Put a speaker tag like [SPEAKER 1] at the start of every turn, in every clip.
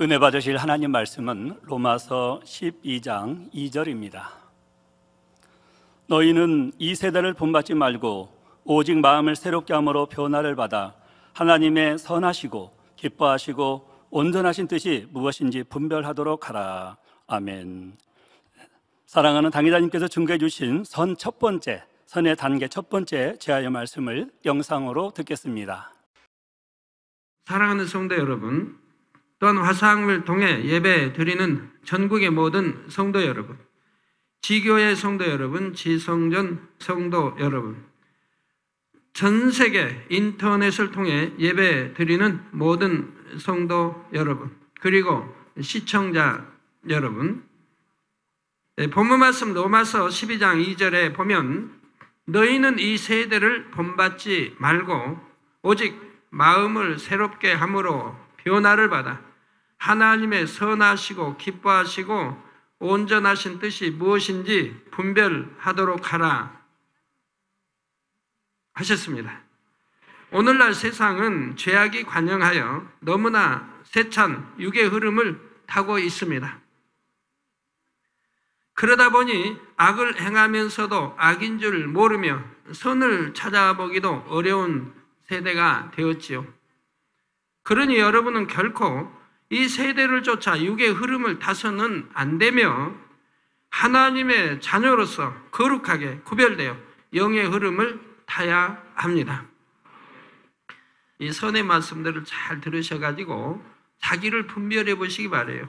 [SPEAKER 1] 은혜 받으실 하나님 말씀은 로마서 12장 2절입니다. 너희는 이 세대를 본받지 말고 오직 마음을 새롭게 함으로 변화를 받아 하나님의 선하시고 기뻐하시고 온전하신 뜻이 무엇인지 분별하도록 하라. 아멘. 사랑하는 당회자님께서 증거해 주신 선의 단계 첫 번째 제하의 말씀을 영상으로 듣겠습니다.
[SPEAKER 2] 사랑하는 성도 여러분, 또한 화상을 통해 예배 드리는 전국의 모든 성도 여러분, 지교회 성도 여러분, 지성전 성도 여러분, 전 세계 인터넷을 통해 예배 드리는 모든 성도 여러분, 그리고 시청자 여러분, 본문 말씀 로마서 12장 2절에 보면 너희는 이 세대를 본받지 말고 오직 마음을 새롭게 함으로 변화를 받아 하나님의 선하시고 기뻐하시고 온전하신 뜻이 무엇인지 분별하도록 하라 하셨습니다. 오늘날 세상은 죄악이 관영하여 너무나 세찬 육의 흐름을 타고 있습니다. 그러다 보니 악을 행하면서도 악인 줄 모르며 선을 찾아보기도 어려운 세대가 되었지요. 그러니 여러분은 결코 이 세대를 쫓아 육의 흐름을 타서는 안 되며 하나님의 자녀로서 거룩하게 구별되어 영의 흐름을 타야 합니다. 이 선의 말씀들을 잘 들으셔가지고 자기를 분별해 보시기 바라요.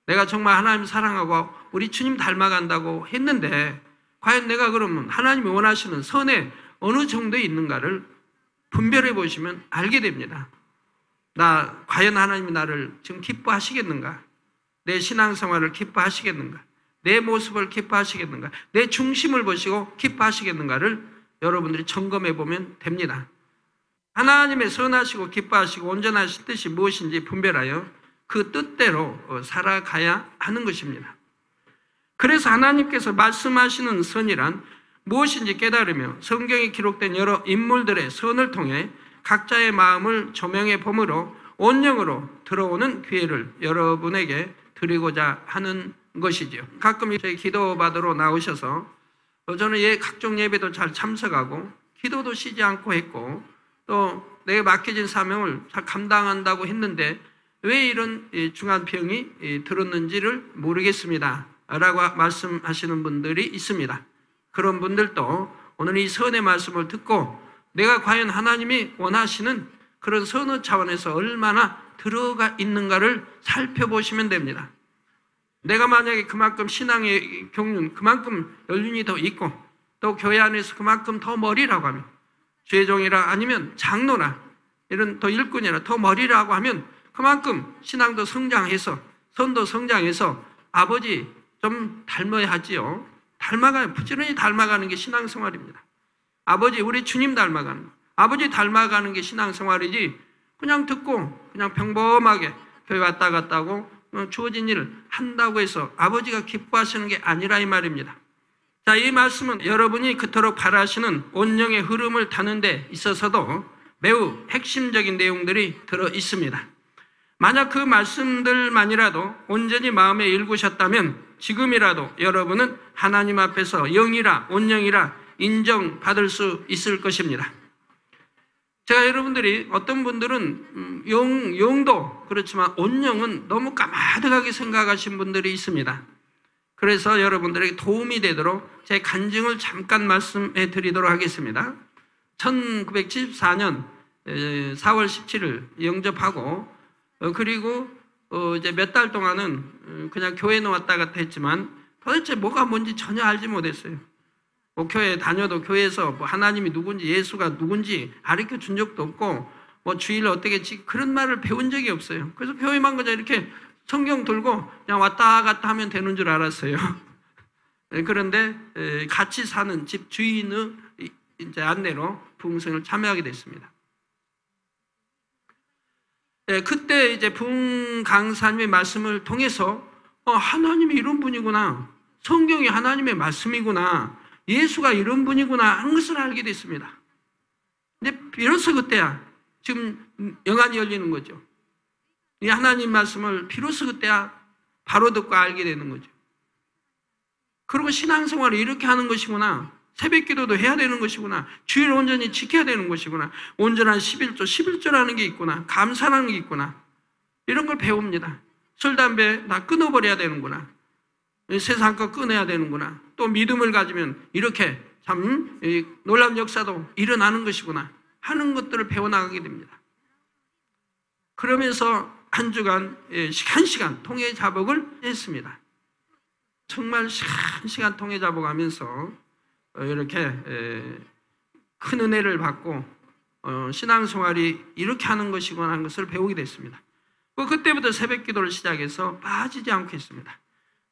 [SPEAKER 2] 내가 정말 하나님 사랑하고 우리 주님 닮아간다고 했는데 과연 내가 그러면 하나님이 원하시는 선에 어느 정도에 있는가를 분별해 보시면 알게 됩니다. 과연 하나님이 나를 지금 기뻐하시겠는가? 내 신앙생활을 기뻐하시겠는가? 내 모습을 기뻐하시겠는가? 내 중심을 보시고 기뻐하시겠는가를 여러분들이 점검해 보면 됩니다. 하나님의 선하시고 기뻐하시고 온전하신 뜻이 무엇인지 분별하여 그 뜻대로 살아가야 하는 것입니다. 그래서 하나님께서 말씀하시는 선이란 무엇인지 깨달으며 성경에 기록된 여러 인물들의 선을 통해 각자의 마음을 조명해 봄으로 온영으로 들어오는 기회를 여러분에게 드리고자 하는 것이지요. 가끔 저희 기도 받으러 나오셔서 저는 각종 예배도 잘 참석하고 기도도 쉬지 않고 했고 또 내가 맡겨진 사명을 잘 감당한다고 했는데 왜 이런 중환병이 들었는지를 모르겠습니다 라고 말씀하시는 분들이 있습니다. 그런 분들도 오늘 이 선의 말씀을 듣고 내가 과연 하나님이 원하시는 그런 선의 차원에서 얼마나 들어가 있는가를 살펴보시면 됩니다. 내가 만약에 그만큼 신앙의 경륜, 그만큼 연륜이 더 있고 또 교회 안에서 그만큼 더 머리라고 하면 죄종이라 아니면 장로나 이런 더 일꾼이라 더 머리라고 하면 그만큼 신앙도 성장해서 선도 성장해서 아버지 좀 닮아야 하지요. 부지런히 닮아가는 게 신앙생활입니다. 아버지 우리 주님 닮아가는 거. 아버지 닮아가는 게 신앙생활이지 그냥 듣고 그냥 평범하게 교회 왔다 갔다 하고 주어진 일을 한다고 해서 아버지가 기뻐하시는 게 아니라 이 말입니다. 자, 이 말씀은 여러분이 그토록 바라시는 온영의 흐름을 타는 데 있어서도 매우 핵심적인 내용들이 들어 있습니다. 만약 그 말씀들만이라도 온전히 마음에 읽으셨다면 지금이라도 여러분은 하나님 앞에서 영이라 온영이라 인정받을 수 있을 것입니다. 제가 여러분들이 어떤 분들은 영도 그렇지만 온영은 너무 까마득하게 생각하신 분들이 있습니다. 그래서 여러분들에게 도움이 되도록 제 간증을 잠깐 말씀해 드리도록 하겠습니다. 1974년 4월 17일 영접하고 그리고 이제 몇 달 동안은 그냥 교회에 왔다 갔다 했지만 도대체 뭐가 뭔지 전혀 알지 못했어요. 교회 다녀도 교회에서 하나님이 누군지 예수가 누군지 가르쳐 준 적도 없고 주일 어떻게 그런 말을 배운 적이 없어요. 그래서 교회만 그냥 이렇게 성경 들고 그냥 왔다 갔다 하면 되는 줄 알았어요. 그런데 같이 사는 집 주인의 이제 안내로 부흥성을 참여하게 됐습니다. 그때 이제 부흥 강사님의 말씀을 통해서 하나님이 이런 분이구나, 성경이 하나님의 말씀이구나, 예수가 이런 분이구나 하는 것을 알게 됐습니다. 근데 비로소 그때야 지금 영안이 열리는 거죠. 이 하나님 말씀을 비로소 그때야 바로 듣고 알게 되는 거죠. 그리고 신앙생활을 이렇게 하는 것이구나. 새벽 기도도 해야 되는 것이구나. 주일 온전히 지켜야 되는 것이구나. 온전한 11조라는 게 있구나. 감사라는 게 있구나. 이런 걸 배웁니다. 술, 담배 다 끊어버려야 되는구나. 세상 거 끊어야 되는구나. 또 믿음을 가지면 이렇게 참 놀라운 역사도 일어나는 것이구나 하는 것들을 배워나가게 됩니다. 그러면서 한 주간 한 시간 통해 자복을 했습니다. 정말 한 시간 통해 자복하면서 이렇게 큰 은혜를 받고 신앙생활이 이렇게 하는 것이구나 하는 것을 배우게 됐습니다. 그때부터 새벽 기도를 시작해서 빠지지 않고 했습니다.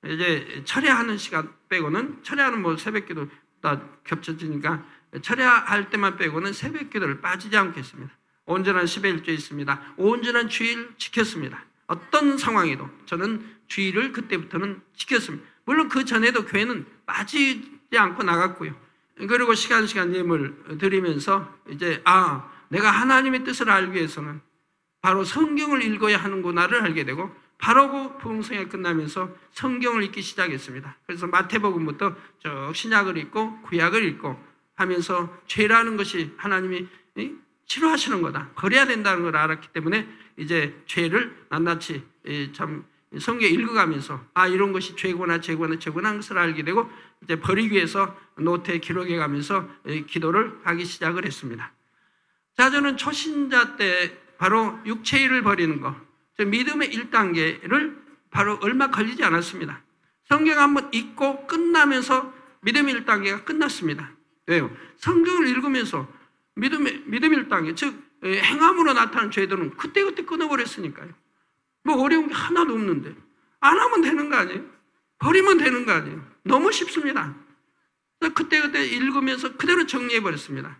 [SPEAKER 2] 이제 철야하는 시간 빼고는, 철야는 뭐 새벽 기도 다 겹쳐지니까 철야할 때만 빼고는 새벽 기도를 빠지지 않고 했습니다. 온전한 11조 있습니다. 온전한 주일 지켰습니다. 어떤 상황에도 저는 주일을 그때부터는 지켰습니다. 물론 그 전에도 교회는 빠지지 않고 나갔고요. 그리고 시간 예물 드리면서 이제 내가 하나님의 뜻을 알기 위해서는 바로 성경을 읽어야 하는구나를 알게 되고, 바로 그 부흥성회 끝나면서 성경을 읽기 시작했습니다. 그래서 마태복음부터 쭉 신약을 읽고 구약을 읽고 하면서 죄라는 것이 하나님이 싫어하시는 거다, 버려야 된다는 걸 알았기 때문에 이제 죄를 낱낱이 참 성경 읽어가면서 이런 것이 죄구나 하는 것을 알게 되고, 이제 버리기 위해서 노트에 기록해 가면서 기도를 하기 시작을 했습니다. 자, 저는 초신자 때 바로 육체일을 버리는 거, 믿음의 1단계를 바로 얼마 걸리지 않았습니다. 성경 한번 읽고 끝나면서 믿음의 1단계가 끝났습니다. 왜요? 성경을 읽으면서 믿음의 1단계, 즉 행함으로 나타나는 죄들은 그때그때 끊어버렸으니까요. 뭐 어려운 게 하나도 없는데 안 하면 되는 거 아니에요? 버리면 되는 거 아니에요? 너무 쉽습니다. 그때그때 읽으면서 그대로 정리해버렸습니다.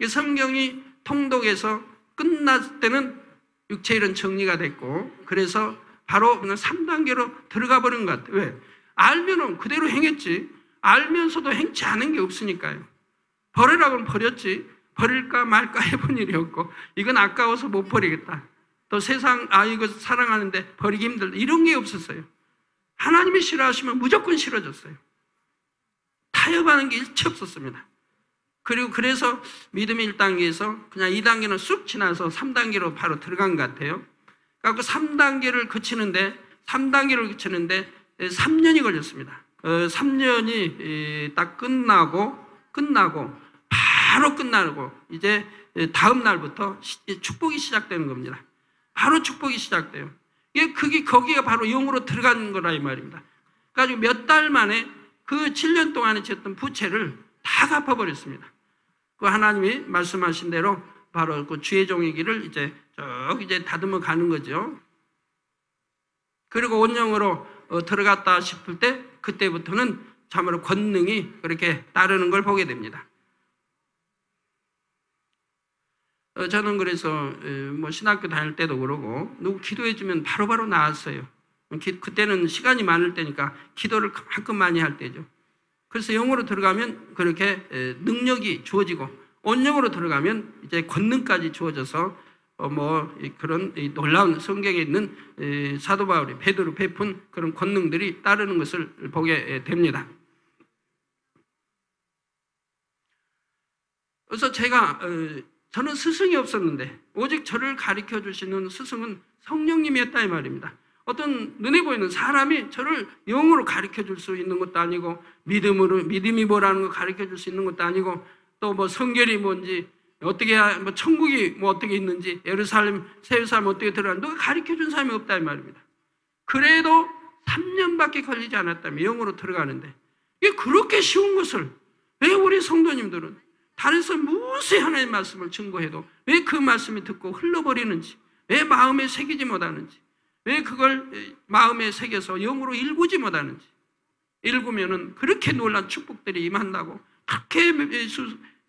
[SPEAKER 2] 성경이 통독에서 끝날 때는 육체일은 정리가 됐고, 그래서 바로 그냥 3단계로 들어가 버린 것 같아요. 왜? 알면은 그대로 행했지, 알면서도 행치 않은 게 없으니까요. 버리라고 하면 버렸지, 버릴까 말까 해본 일이 없고, 이건 아까워서 못 버리겠다, 또 세상 이거 사랑하는데 버리기 힘들다, 이런 게 없었어요. 하나님이 싫어하시면 무조건 싫어졌어요. 타협하는 게 일체 없었습니다. 그리고 그래서 믿음의 1단계에서 그냥 2단계는 쑥 지나서 3단계로 바로 들어간 것 같아요. 그래서 3단계를 거치는데 3년이 걸렸습니다. 3년이 딱 끝나고 바로 끝나고 이제 다음 날부터 축복이 시작되는 겁니다. 바로 축복이 시작돼요. 거기가 바로 영으로 들어간 거라 이 말입니다. 그래가지고 몇 달 만에 그 7년 동안에 졌던 부채를 다 갚아버렸습니다. 그 하나님이 말씀하신 대로 바로 그 주의 종의 길을 이제 다듬어 가는 거죠. 그리고 온영으로 들어갔다 싶을 때 그때부터는 참으로 권능이 그렇게 따르는 걸 보게 됩니다. 저는 그래서 뭐 신학교 다닐 때도 그러고 누구 기도해주면 바로바로 나왔어요. 그때는 시간이 많을 때니까 기도를 가끔 많이 할 때죠. 그래서 영으로 들어가면 그렇게 능력이 주어지고, 온영으로 들어가면 이제 권능까지 주어져서 뭐 그런 놀라운 성경에 있는 사도 바울이 베드로 베푼 그런 권능들이 따르는 것을 보게 됩니다. 그래서 저는 스승이 없었는데 오직 저를 가르쳐 주시는 스승은 성령님이었다 이 말입니다. 어떤 눈에 보이는 사람이 저를 영으로 가르쳐 줄 수 있는 것도 아니고, 믿음이 뭐라는 거 가르쳐 줄 수 있는 것도 아니고, 또 뭐 성결이 뭔지, 어떻게 뭐 천국이 뭐 어떻게 있는지, 예루살렘 새 예루살렘 어떻게 들어가는지 누가 가르쳐 준 사람이 없다 이 말입니다. 그래도 3년밖에 걸리지 않았다면 영으로 들어가는데, 이게 그렇게 쉬운 것을 왜 우리 성도님들은 다른 사람 무수히 하나님의 말씀을 증거해도 왜 그 말씀이 듣고 흘러버리는지, 왜 마음에 새기지 못하는지, 왜 그걸 마음에 새겨서 영으로 일구지 못하는지, 읽으면은 그렇게 놀란 축복들이 임한다고 그렇게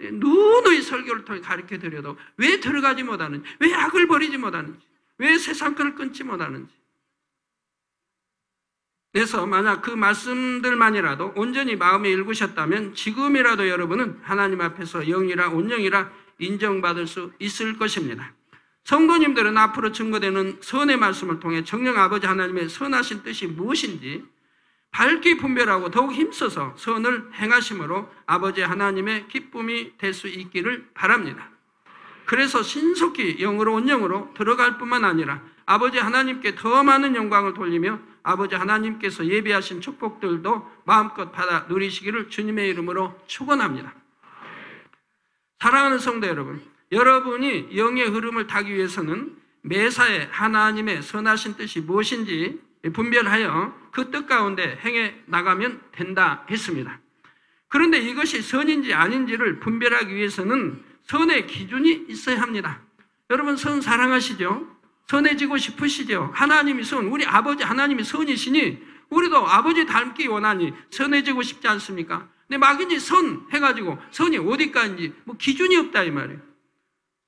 [SPEAKER 2] 누누이 설교를 통해 가르쳐 드려도 왜 들어가지 못하는지, 왜 악을 버리지 못하는지, 왜 세상 것을 끊지 못하는지. 그래서 만약 그 말씀들만이라도 온전히 마음에 읽으셨다면 지금이라도 여러분은 하나님 앞에서 영이라 온영이라 인정받을 수 있을 것입니다. 성도님들은 앞으로 증거되는 선의 말씀을 통해 정령 아버지 하나님의 선하신 뜻이 무엇인지 밝게 분별하고 더욱 힘써서 선을 행하심으로 아버지 하나님의 기쁨이 될 수 있기를 바랍니다. 그래서 신속히 영으로 온영으로 들어갈 뿐만 아니라 아버지 하나님께 더 많은 영광을 돌리며 아버지 하나님께서 예비하신 축복들도 마음껏 받아 누리시기를 주님의 이름으로 축원합니다. 사랑하는 성도 여러분, 여러분이 영의 흐름을 타기 위해서는 매사에 하나님의 선하신 뜻이 무엇인지 분별하여 그 뜻 가운데 행해 나가면 된다 했습니다. 그런데 이것이 선인지 아닌지를 분별하기 위해서는 선의 기준이 있어야 합니다. 여러분, 선 사랑하시죠? 선해지고 싶으시죠? 하나님이 선, 우리 아버지 하나님이 선이시니 우리도 아버지 닮기 원하니 선해지고 싶지 않습니까? 근데 막이지 선 해가지고 선이 어디까지인지 뭐 기준이 없다 이 말이에요.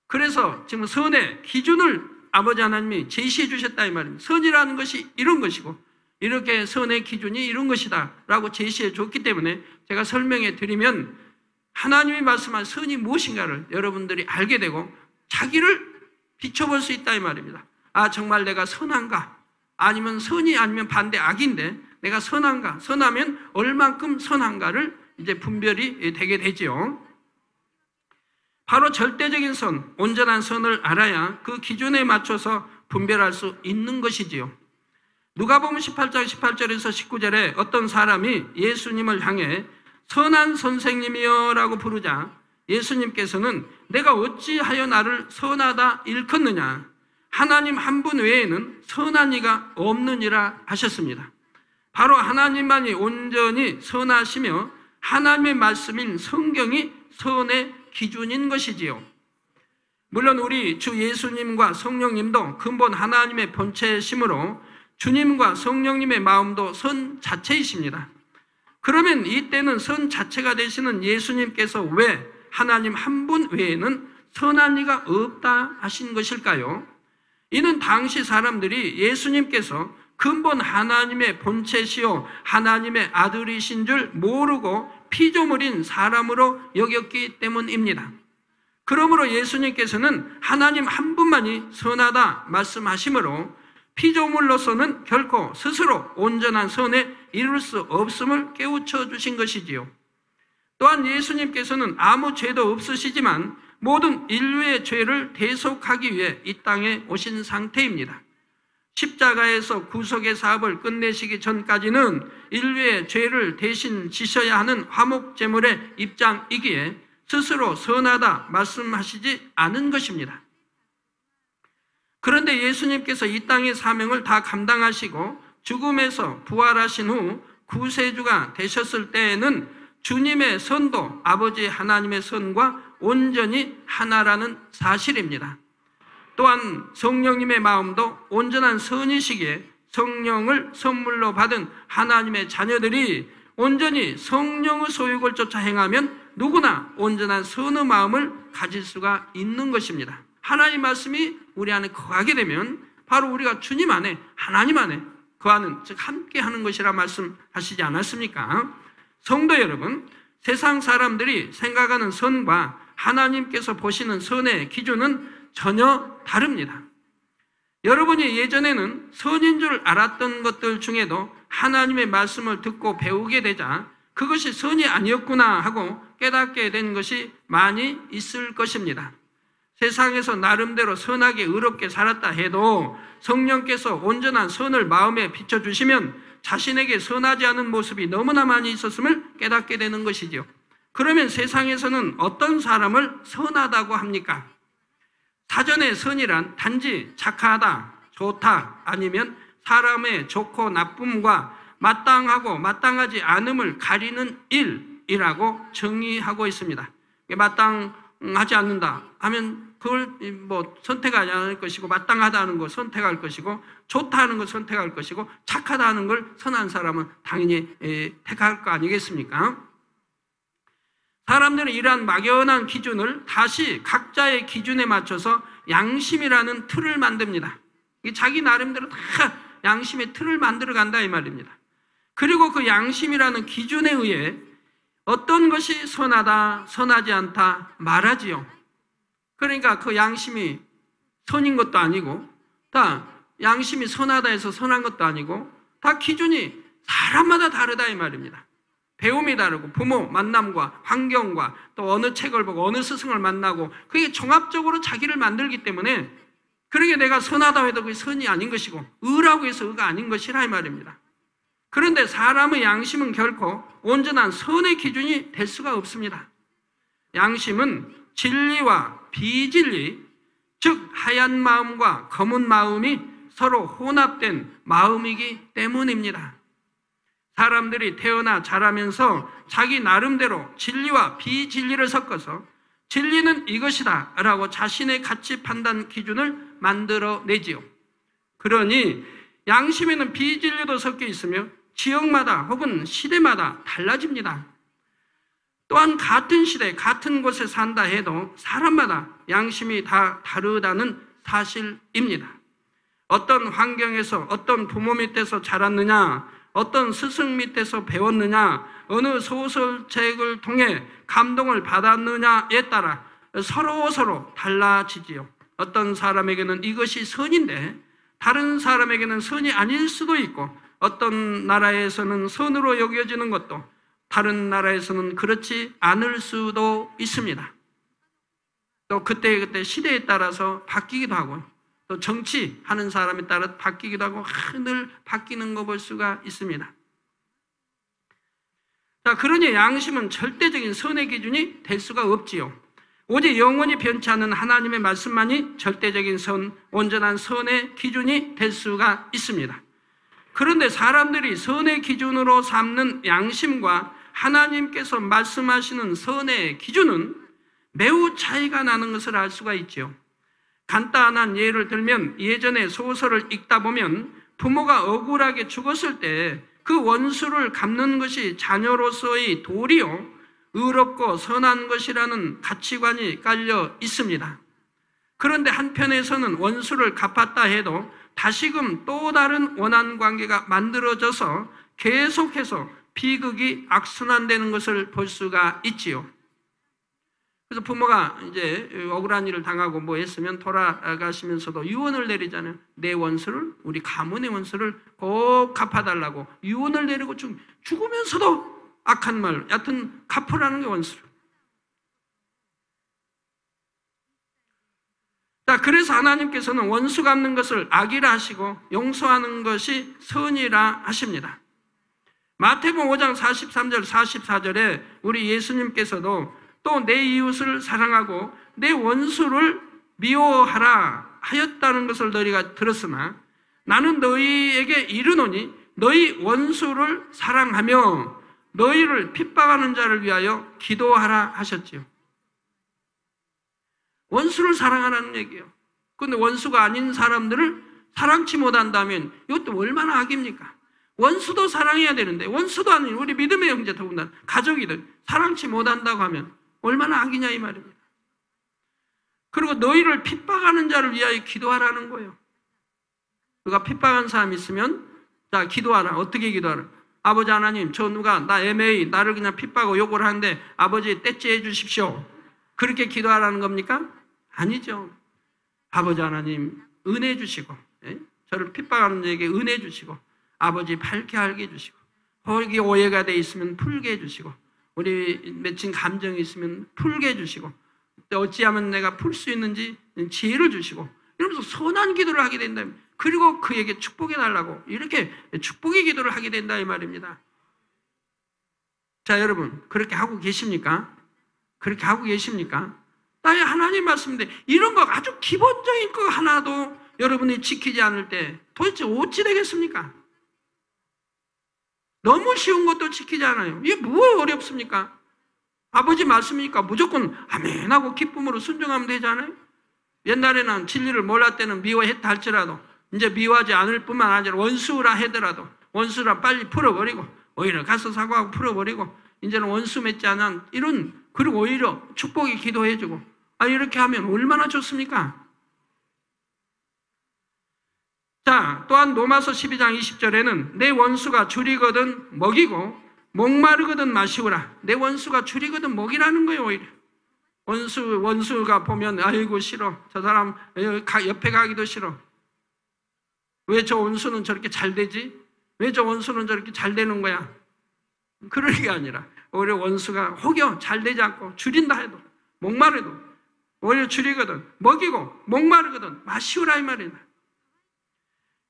[SPEAKER 2] 그래서 지금 선의 기준을 아버지 하나님이 제시해 주셨다 이 말입니다. 선이라는 것이 이런 것이고 이렇게 선의 기준이 이런 것이다 라고 제시해 줬기 때문에 제가 설명해 드리면 하나님이 말씀한 선이 무엇인가를 여러분들이 알게 되고 자기를 비춰볼 수 있다 이 말입니다. 아, 정말 내가 선한가? 아니면 선이 아니면 반대 악인데 내가 선한가? 선하면 얼만큼 선한가를 이제 분별이 되게 되지요. 바로 절대적인 선, 온전한 선을 알아야 그 기준에 맞춰서 분별할 수 있는 것이지요. 누가복음 18장 18절에서 19절에 어떤 사람이 예수님을 향해 선한 선생님이여 라고 부르자 예수님께서는 내가 어찌하여 나를 선하다 일컫느냐, 하나님 한 분 외에는 선한 이가 없느니라 하셨습니다. 바로 하나님만이 온전히 선하시며 하나님의 말씀인 성경이 선의 기준인 것이지요. 물론 우리 주 예수님과 성령님도 근본 하나님의 본체이시므로 주님과 성령님의 마음도 선 자체이십니다. 그러면 이때는 선 자체가 되시는 예수님께서 왜 하나님 한 분 외에는 선한 이가 없다 하신 것일까요? 이는 당시 사람들이 예수님께서 근본 하나님의 본체시요 하나님의 아들이신 줄 모르고 피조물인 사람으로 여겼기 때문입니다. 그러므로 예수님께서는 하나님 한 분만이 선하다 말씀하시므로 피조물로서는 결코 스스로 온전한 선에 이룰 수 없음을 깨우쳐 주신 것이지요. 또한 예수님께서는 아무 죄도 없으시지만 모든 인류의 죄를 대속하기 위해 이 땅에 오신 상태입니다. 십자가에서 구속의 사업을 끝내시기 전까지는 인류의 죄를 대신 지셔야 하는 화목제물의 입장이기에 스스로 선하다 말씀하시지 않은 것입니다. 그런데 예수님께서 이 땅의 사명을 다 감당하시고 죽음에서 부활하신 후 구세주가 되셨을 때에는 주님의 선도 아버지 하나님의 선과 온전히 하나라는 사실입니다. 또한 성령님의 마음도 온전한 선이시기에 성령을 선물로 받은 하나님의 자녀들이 온전히 성령의 소욕을 쫓아 행하면 누구나 온전한 선의 마음을 가질 수가 있는 것입니다. 하나님 말씀이 우리 안에 거하게 되면 바로 우리가 주님 안에 하나님 안에 거하는, 즉 함께 하는 것이라 말씀하시지 않았습니까? 성도 여러분, 세상 사람들이 생각하는 선과 하나님께서 보시는 선의 기준은 전혀 다릅니다. 여러분이 예전에는 선인 줄 알았던 것들 중에도 하나님의 말씀을 듣고 배우게 되자 그것이 선이 아니었구나 하고 깨닫게 된 것이 많이 있을 것입니다. 세상에서 나름대로 선하게 의롭게 살았다 해도 성령께서 온전한 선을 마음에 비춰주시면 자신에게 선하지 않은 모습이 너무나 많이 있었음을 깨닫게 되는 것이죠. 그러면 세상에서는 어떤 사람을 선하다고 합니까? 사전에 선이란 단지 착하다, 좋다, 아니면 사람의 좋고 나쁨과 마땅하고 마땅하지 않음을 가리는 일이라고 정의하고 있습니다. 마땅하지 않는다 하면 그걸 뭐 선택하지 않을 것이고, 마땅하다는 걸 선택할 것이고, 좋다 하는 걸 선택할 것이고, 착하다 하는 걸 선한 사람은 당연히 택할 거 아니겠습니까? 사람들은 이러한 막연한 기준을 다시 각자의 기준에 맞춰서 양심이라는 틀을 만듭니다. 자기 나름대로 다 양심의 틀을 만들어 간다 이 말입니다. 그리고 그 양심이라는 기준에 의해 어떤 것이 선하다, 선하지 않다 말하지요. 그러니까 그 양심이 선인 것도 아니고, 다 양심이 선하다 해서 선한 것도 아니고, 다 기준이 사람마다 다르다 이 말입니다. 배움이 다르고, 부모 만남과 환경과 또 어느 책을 보고 어느 스승을 만나고, 그게 종합적으로 자기를 만들기 때문에, 그러게 내가 선하다 해도 그게 선이 아닌 것이고 의라고 해서 의가 아닌 것이라 이 말입니다. 그런데 사람의 양심은 결코 온전한 선의 기준이 될 수가 없습니다. 양심은 진리와 비진리, 즉 하얀 마음과 검은 마음이 서로 혼합된 마음이기 때문입니다. 사람들이 태어나 자라면서 자기 나름대로 진리와 비진리를 섞어서 진리는 이것이다 라고 자신의 가치 판단 기준을 만들어내지요. 그러니 양심에는 비진리도 섞여 있으며 지역마다 혹은 시대마다 달라집니다. 또한 같은 시대, 같은 곳에 산다 해도 사람마다 양심이 다 다르다는 사실입니다. 어떤 환경에서, 어떤 부모 밑에서 자랐느냐, 어떤 스승 밑에서 배웠느냐, 어느 소설책을 통해 감동을 받았느냐에 따라 서로 달라지지요. 어떤 사람에게는 이것이 선인데 다른 사람에게는 선이 아닐 수도 있고, 어떤 나라에서는 선으로 여겨지는 것도 다른 나라에서는 그렇지 않을 수도 있습니다. 또 그때 시대에 따라서 바뀌기도 하고요. 또 정치하는 사람에 따라 바뀌기도 하고 늘 바뀌는 거 볼 수가 있습니다. 자, 그러니 양심은 절대적인 선의 기준이 될 수가 없지요. 오직 영원히 변치 않는 하나님의 말씀만이 절대적인 선, 온전한 선의 기준이 될 수가 있습니다. 그런데 사람들이 선의 기준으로 삼는 양심과 하나님께서 말씀하시는 선의 기준은 매우 차이가 나는 것을 알 수가 있죠. 간단한 예를 들면 예전에 소설을 읽다 보면 부모가 억울하게 죽었을 때 그 원수를 갚는 것이 자녀로서의 도리요, 의롭고 선한 것이라는 가치관이 깔려 있습니다. 그런데 한편에서는 원수를 갚았다 해도 다시금 또 다른 원한 관계가 만들어져서 계속해서 비극이 악순환되는 것을 볼 수가 있지요. 그래서 부모가 이제 억울한 일을 당하고 뭐 했으면 돌아가시면서도 유언을 내리잖아요. 내 원수를, 우리 가문의 원수를 꼭 갚아달라고 유언을 내리고 죽으면서도 악한 말, 여하튼 갚으라는 게 원수를. 자, 그래서 하나님께서는 원수 갚는 것을 악이라 하시고 용서하는 것이 선이라 하십니다. 마태복음 5장 43절 44절에 우리 예수님께서도 또 내 이웃을 사랑하고 내 원수를 미워하라 하였다는 것을 너희가 들었으나 나는 너희에게 이르노니 너희 원수를 사랑하며 너희를 핍박하는 자를 위하여 기도하라 하셨지요. 원수를 사랑하라는 얘기예요. 그런데 원수가 아닌 사람들을 사랑치 못한다면 이것도 얼마나 악입니까? 원수도 사랑해야 되는데 원수도 아닌 우리 믿음의 형제 더군다나 가족이든 사랑치 못한다고 하면 얼마나 악이냐 이 말입니다. 그리고 너희를 핍박하는 자를 위하여 기도하라는 거예요. 누가 핍박한 사람이 있으면 자 기도하라. 어떻게 기도하라? 아버지 하나님, 저 누가 나 애매히 나를 그냥 핍박하고 욕을 하는데 아버지 떼찌해 주십시오. 그렇게 기도하라는 겁니까? 아니죠. 아버지 하나님 은혜 주시고 저를 핍박하는 자에게 은혜 주시고 아버지 밝게 알게 해주시고 거기 오해가 돼 있으면 풀게 해주시고 우리 맺힌 감정이 있으면 풀게 해주시고 어찌하면 내가 풀 수 있는지 지혜를 주시고 이러면서 선한 기도를 하게 된다. 그리고 그에게 축복해달라고 이렇게 축복의 기도를 하게 된다 이 말입니다. 자, 여러분 그렇게 하고 계십니까? 그렇게 하고 계십니까? 나의 하나님 말씀인데 이런 거 아주 기본적인 거 하나도 여러분이 지키지 않을 때 도대체 어찌 되겠습니까? 너무 쉬운 것도 지키지 않아요. 이게 뭐가 어렵습니까? 아버지 말씀이니까 무조건 아멘 하고 기쁨으로 순종하면 되잖아요. 옛날에는 진리를 몰랐을 때는 미워했다 할지라도 이제 미워하지 않을 뿐만 아니라 원수라 하더라도 원수라 빨리 풀어버리고 오히려 가서 사과하고 풀어버리고 이제는 원수 맺지 않은 이런 그리고 오히려 축복의 기도해주고 이렇게 하면 얼마나 좋습니까? 자, 또한 로마서 12장 20절에는 내 원수가 줄이거든 먹이고 목마르거든 마시우라. 내 원수가 줄이거든 먹이라는 거예요. 오히려 원수가 보면 아이고 싫어. 저 사람 옆에 가기도 싫어. 왜 저 원수는 저렇게 잘 되지? 왜 저 원수는 저렇게 잘 되는 거야? 그럴 게 아니라 오히려 원수가 혹여 잘 되지 않고 줄인다 해도 목마르도 오히려 줄이거든 먹이고 목마르거든 마시우라 이 말이다.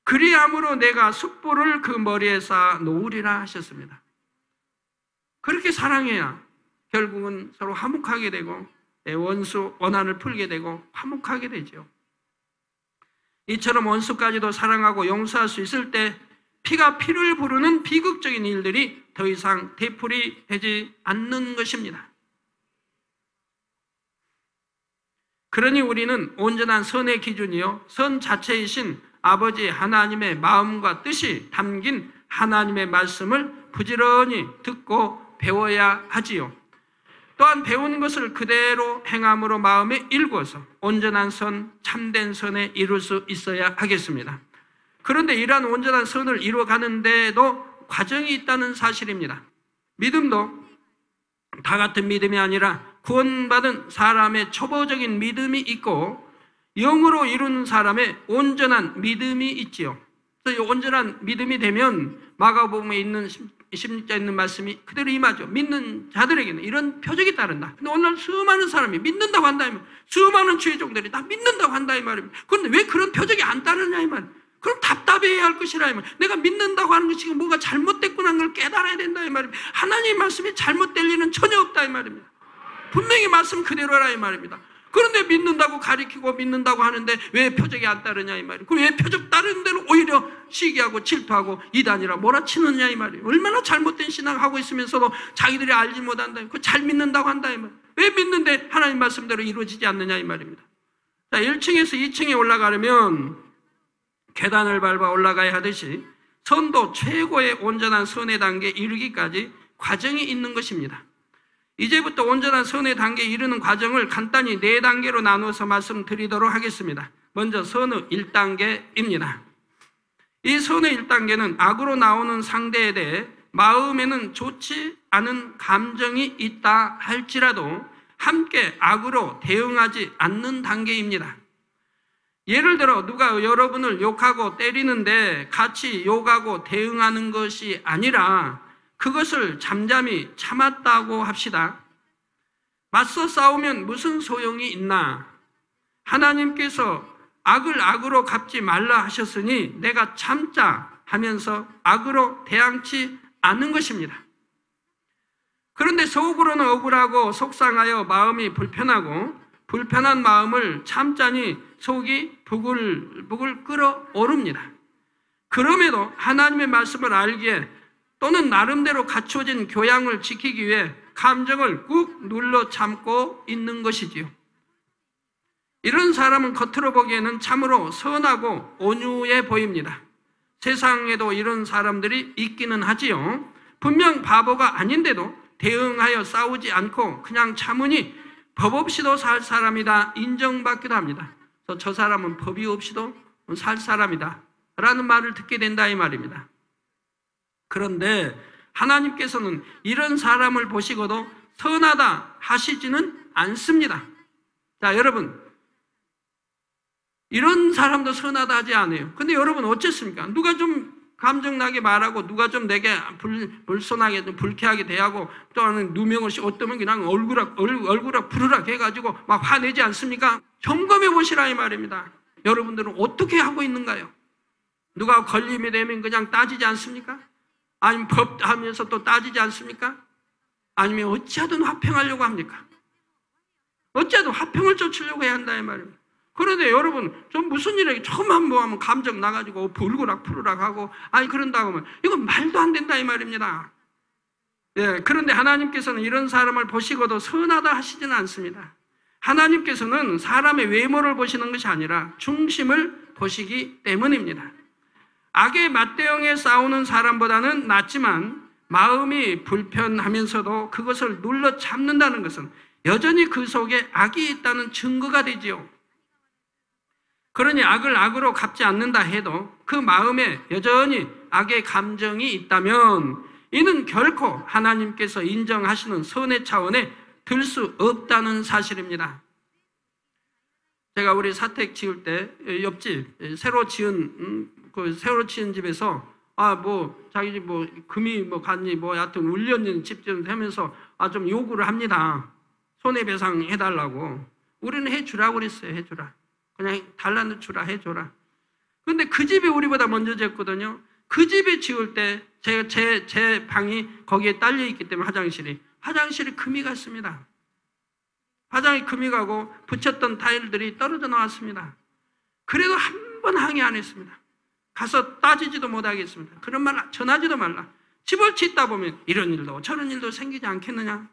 [SPEAKER 2] 그리함으로 내가 숯불을 그 머리에 쌓아 놓으리라 하셨습니다. 그렇게 사랑해야 결국은 서로 화목하게 되고 내 원수 원한을 풀게 되고 화목하게 되죠. 이처럼 원수까지도 사랑하고 용서할 수 있을 때 피가 피를 부르는 비극적인 일들이 더 이상 되풀이 되지 않는 것입니다. 그러니 우리는 온전한 선의 기준이요 선 자체이신 아버지 하나님의 마음과 뜻이 담긴 하나님의 말씀을 부지런히 듣고 배워야 하지요. 또한 배운 것을 그대로 행함으로 마음에 일구어서 온전한 선, 참된 선에 이룰 수 있어야 하겠습니다. 그런데 이러한 온전한 선을 이루어가는 데에도 과정이 있다는 사실입니다. 믿음도 다 같은 믿음이 아니라 구원받은 사람의 초보적인 믿음이 있고 영으로 이루는 사람의 온전한 믿음이 있지요. 그래서 이 온전한 믿음이 되면 마가복음에 있는 16절에 있는 말씀이 그대로 임하죠. 믿는 자들에게는 이런 표적이 따른다. 근데 오늘 수많은 사람이 믿는다고 한다 이 말, 수많은 주의 종들이 다 믿는다고 한다 이 말입니다. 그런데 왜 그런 표적이 안 따르냐 이 말. 그럼 답답해야 할 것이라 이 말. 내가 믿는다고 하는 것이 뭐가 잘못됐구나 하는 걸 깨달아야 된다 이 말입니다. 하나님의 말씀이 잘못될 일은 전혀 없다 이 말입니다. 분명히 말씀 그대로라 이 말입니다. 그런데 믿는다고 가리키고 믿는다고 하는데 왜 표적이 안 따르냐 이 말이에요. 그럼 왜 표적 따르는 대로 오히려 시기하고 질투하고 이단이라 몰아치느냐 이 말이에요. 얼마나 잘못된 신앙하고 있으면서도 자기들이 알지 못한다. 그 잘 믿는다고 한다 이 말이에요. 왜 믿는데 하나님 말씀대로 이루어지지 않느냐 이 말입니다. 자, 1층에서 2층에 올라가려면 계단을 밟아 올라가야 하듯이 선도 최고의 온전한 선의 단계에 이르기까지 과정이 있는 것입니다. 이제부터 온전한 선의 단계에 이르는 과정을 간단히 4단계로 나누어서 말씀드리도록 하겠습니다. 먼저 선의 1단계입니다. 이 선의 1단계는 악으로 나오는 상대에 대해 마음에는 좋지 않은 감정이 있다 할지라도 함께 악으로 대응하지 않는 단계입니다. 예를 들어 누가 여러분을 욕하고 때리는데 같이 욕하고 대응하는 것이 아니라 그것을 잠잠히 참았다고 합시다. 맞서 싸우면 무슨 소용이 있나? 하나님께서 악을 악으로 갚지 말라 하셨으니 내가 참자 하면서 악으로 대항치 않는 것입니다. 그런데 속으로는 억울하고 속상하여 마음이 불편하고 불편한 마음을 참자니 속이 부글부글 끓어오릅니다. 그럼에도 하나님의 말씀을 알기에 또는 나름대로 갖춰진 교양을 지키기 위해 감정을 꾹 눌러 참고 있는 것이지요. 이런 사람은 겉으로 보기에는 참으로 선하고 온유해 보입니다. 세상에도 이런 사람들이 있기는 하지요. 분명 바보가 아닌데도 대응하여 싸우지 않고 그냥 참으니 법 없이도 살 사람이다 인정받기도 합니다. 그래서 저 사람은 법이 없이도 살 사람이다 라는 말을 듣게 된다 이 말입니다. 그런데 하나님께서는 이런 사람을 보시고도 선하다 하시지는 않습니다. 자, 여러분, 이런 사람도 선하다 하지 않아요. 근데 여러분 어쨌습니까? 누가 좀 감정나게 말하고 누가 좀 내게 불손하게 좀 불쾌하게 대하고 또는 누명을 어떠면 그냥 얼굴락 부르락 해가지고 막 화내지 않습니까? 점검해 보시라 이 말입니다. 여러분들은 어떻게 하고 있는가요? 누가 걸림이 되면 그냥 따지지 않습니까? 아니면 법하면서 또 따지지 않습니까? 아니면 어찌하든 화평하려고 합니까? 어찌하든 화평을 쫓으려고 해야 한다 이 말입니다. 그런데 여러분 좀 무슨 일에 처음 한번 하면 감정 나가지고 불구락 푸르락 하고 아니 그런다고 하면 이건 말도 안 된다 이 말입니다. 예, 그런데 하나님께서는 이런 사람을 보시고도 선하다 하시지는 않습니다. 하나님께서는 사람의 외모를 보시는 것이 아니라 중심을 보시기 때문입니다. 악에 맞대응해 싸우는 사람보다는 낫지만 마음이 불편하면서도 그것을 눌러 참는다는 것은 여전히 그 속에 악이 있다는 증거가 되지요. 그러니 악을 악으로 갚지 않는다 해도 그 마음에 여전히 악의 감정이 있다면 이는 결코 하나님께서 인정하시는 선의 차원에 들 수 없다는 사실입니다. 제가 우리 사택 지을 때 옆집 새로 지은 집에서 자기 집 금이 갔니 여하튼 울렸는 집들 하면서 좀 요구를 합니다. 손해배상 해달라고. 우리는 해주라고 그랬어요. 해주라. 그냥 달라주라 해줘라. 그런데 그 집이 우리보다 먼저 지었거든요. 그 집에 지을 때 제 방이 거기에 딸려 있기 때문에 화장실이 금이 갔습니다. 화장이 금이 가고 붙였던 타일들이 떨어져 나왔습니다. 그래도 한 번 항의 안 했습니다. 가서 따지지도 못하겠습니다. 그런 말 전하지도 말라. 집을 짓다 보면 이런 일도 저런 일도 생기지 않겠느냐.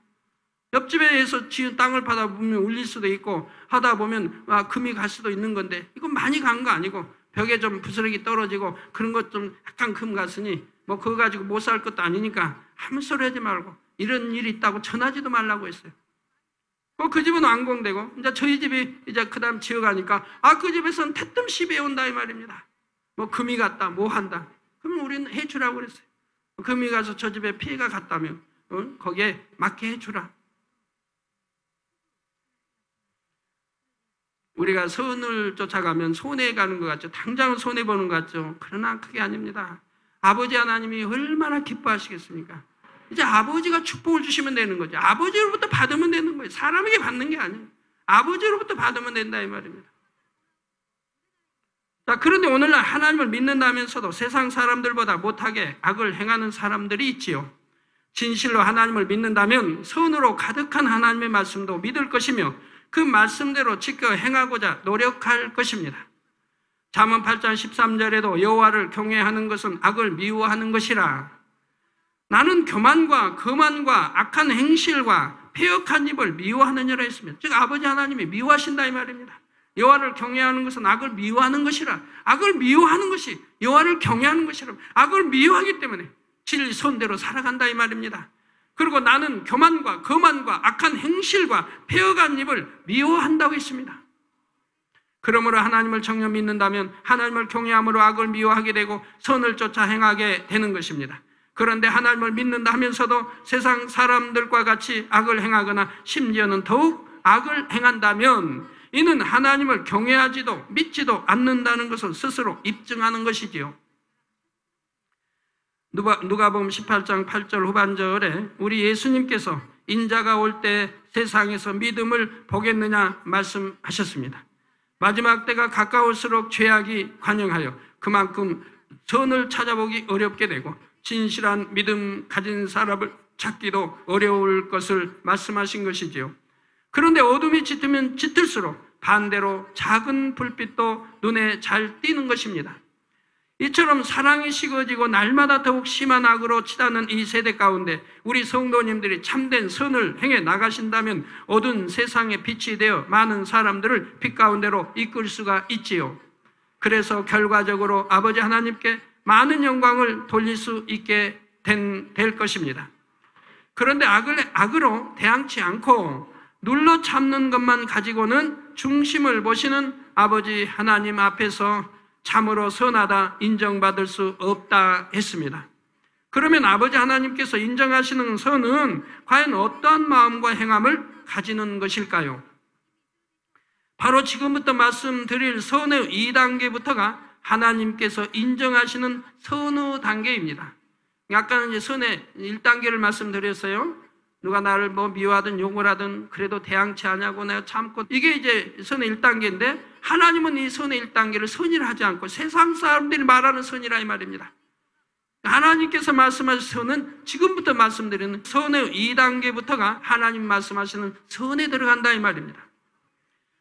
[SPEAKER 2] 옆집에서 지은 땅을 파다 보면 울릴 수도 있고 하다 보면 금이 갈 수도 있는 건데 이건 많이 간 거 아니고 벽에 좀 부스러기 떨어지고 그런 것 좀 약간 금 갔으니 그거 가지고 못 살 것도 아니니까 아무 소리 하지 말고 이런 일이 있다고 전하지도 말라고 했어요. 그 집은 완공되고 이제 저희 집이 이제 그다음 지어가니까 그 집에서는 태뜸 시비에 온다 이 말입니다. 금이 갔다 한다. 그러면 우리는 해주라고 그랬어요. 금이 가서 저 집에 피해가 갔다면 거기에 맞게 해주라. 우리가 선을 쫓아가면 손해가는 것 같죠. 당장은 손해보는 것 같죠. 그러나 그게 아닙니다. 아버지 하나님이 얼마나 기뻐하시겠습니까? 이제 아버지가 축복을 주시면 되는 거죠. 아버지로부터 받으면 되는 거예요. 사람에게 받는 게 아니에요. 아버지로부터 받으면 된다 이 말입니다. 자, 그런데 오늘날 하나님을 믿는다면서도 세상 사람들보다 못하게 악을 행하는 사람들이 있지요. 진실로 하나님을 믿는다면 선으로 가득한 하나님의 말씀도 믿을 것이며 그 말씀대로 지켜 행하고자 노력할 것입니다. 잠언 8장 13절에도 여호와를 경외하는 것은 악을 미워하는 것이라. 나는 교만과 거만과 악한 행실과 패역한 입을 미워하느니라 했습니다. 즉 아버지 하나님이 미워하신다 이 말입니다. 여호와를 경외하는 것은 악을 미워하는 것이라. 악을 미워하는 것이 여호와를 경외하는 것이라. 악을 미워하기 때문에 진리선대로 살아간다 이 말입니다. 그리고 나는 교만과 거만과 악한 행실과 패역한 입을 미워한다고 했습니다. 그러므로 하나님을 정녕 믿는다면 하나님을 경외함으로 악을 미워하게 되고 선을 쫓아 행하게 되는 것입니다. 그런데 하나님을 믿는다 하면서도 세상 사람들과 같이 악을 행하거나 심지어는 더욱 악을 행한다면 이는 하나님을 경외하지도 믿지도 않는다는 것을 스스로 입증하는 것이지요. 누가복음 18장 8절 후반절에 우리 예수님께서 인자가 올 때 세상에서 믿음을 보겠느냐 말씀하셨습니다. 마지막 때가 가까울수록 죄악이 관영하여 그만큼 선을 찾아보기 어렵게 되고 진실한 믿음 가진 사람을 찾기도 어려울 것을 말씀하신 것이지요. 그런데 어둠이 짙으면 짙을수록 반대로 작은 불빛도 눈에 잘 띄는 것입니다. 이처럼 사랑이 식어지고 날마다 더욱 심한 악으로 치닫는 이 세대 가운데 우리 성도님들이 참된 선을 행해 나가신다면 어두운 세상의 빛이 되어 많은 사람들을 빛 가운데로 이끌 수가 있지요. 그래서 결과적으로 아버지 하나님께 많은 영광을 돌릴 수 있게 될 것입니다. 그런데 악으로 대항치 않고 눌러 참는 것만 가지고는 중심을 보시는 아버지 하나님 앞에서 참으로 선하다 인정받을 수 없다 했습니다. 그러면 아버지 하나님께서 인정하시는 선은 과연 어떠한 마음과 행함을 가지는 것일까요? 바로 지금부터 말씀드릴 선의 2단계부터가 하나님께서 인정하시는 선의 단계입니다. 아까는 이제 선의 1단계를 말씀드렸어요. 누가 나를 미워하든 욕을 하든 그래도 대항치 않냐고 내가 참고, 이게 이제 선의 1단계인데 하나님은 이 선의 1단계를 선이라 하지 않고 세상 사람들이 말하는 선이라 이 말입니다. 하나님께서 말씀하신 선은 지금부터 말씀드리는 선의 2단계부터가 하나님 말씀하시는 선에 들어간다 이 말입니다.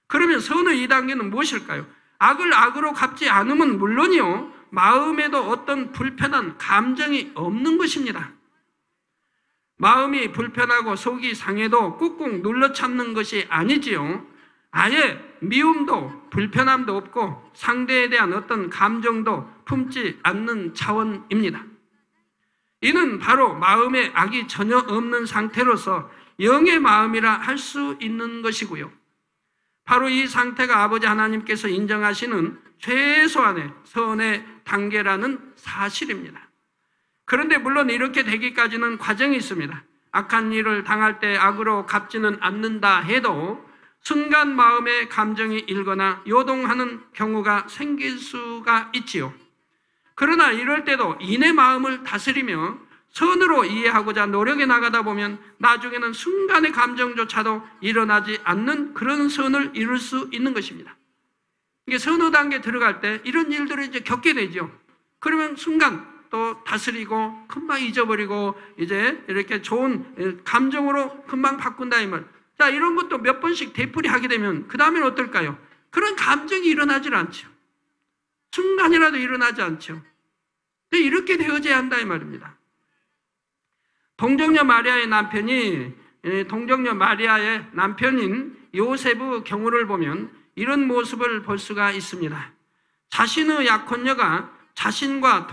[SPEAKER 2] 그러면 선의 2단계는 무엇일까요? 악을 악으로 갚지 않으면 물론이요, 마음에도 어떤 불편한 감정이 없는 것입니다. 마음이 불편하고 속이 상해도 꾹꾹 눌러 참는 것이 아니지요. 아예 미움도 불편함도 없고 상대에 대한 어떤 감정도 품지 않는 차원입니다. 이는 바로 마음에 악이 전혀 없는 상태로서 영의 마음이라 할 수 있는 것이고요. 바로 이 상태가 아버지 하나님께서 인정하시는 최소한의 선의 단계라는 사실입니다. 그런데 물론 이렇게 되기까지는 과정이 있습니다. 악한 일을 당할 때 악으로 갚지는 않는다 해도 순간 마음의 감정이 일거나 요동하는 경우가 생길 수가 있지요. 그러나 이럴 때도 인의 마음을 다스리며 선으로 이해하고자 노력해 나가다 보면 나중에는 순간의 감정조차도 일어나지 않는 그런 선을 이룰 수 있는 것입니다. 이게 선호 단계에 들어갈 때 이런 일들을 이제 겪게 되죠. 그러면 순간 또 다스리고 금방 잊어버리고 이제 이렇게 좋은 감정으로 금방 바꾼다 이 말. 자, 이런 것도 몇 번씩 되풀이하게 되면 그 다음에는 어떨까요? 그런 감정이 일어나질 않죠. 순간이라도 일어나지 않죠. 이렇게 되어져야 한다 이 말입니다. 동정녀 마리아의 남편인 요셉의 경우를 보면 이런 모습을 볼 수가 있습니다. 자신의 약혼녀가 자신과